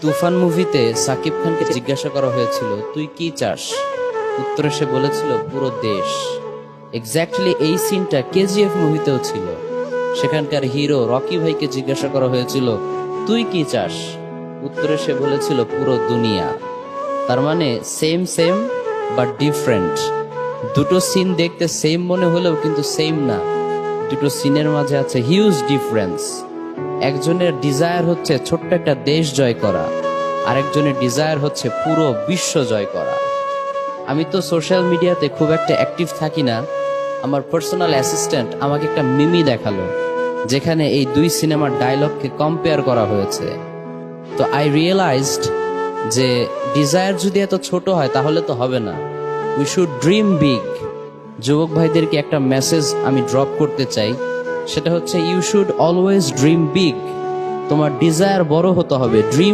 তুফান মুভিতে সাকিব খানকে জিজ্ঞাসা করা হয়েছিল তুই কি চাস, উত্তরে সে বলেছিল পুরো দেশ। এক্স্যাক্টলি এই সিনটা কেজিএফ মুভিতেও ছিল। সেখানকার হিরো রকি ভাইকে জিজ্ঞাসা করা হয়েছিল তুই কি চাস, উত্তরে সে বলেছিল পুরো দুনিয়া। তার মানে সেম সেম বাট ডিফারেন্ট। দুটো সিন দেখতে সেম মনে হলেও কিন্তু সেম না, দুটো সিনের মাঝে আছে হিউজ ডিফারেন্স। একজনের ডিজায়ার হচ্ছে ছোট্ট একটা দেশ জয় করা, আরেকজনের ডিজায়ার হচ্ছে পুরো বিশ্ব জয় করা। আমি তো সোশ্যাল মিডিয়াতে খুব একটা অ্যাক্টিভ থাকি না। আমার পার্সোনাল অ্যাসিস্ট্যান্ট আমাকে একটা মিমি দেখালো যেখানে এই দুই সিনেমার ডায়লগকে কম্পেয়ার করা হয়েছে। তো আই রিয়েলাইজড যে ডিজায়ার যদি এত ছোট হয় তাহলে তো হবে না, উই শুড ড্রিম বিগ। যুবক ভাইদেরকে একটা মেসেজ আমি ড্রপ করতে চাই, সেটা হচ্ছে you should always dream big. তোমার ডিজায়ার বড় হতে হবে, ড্রিম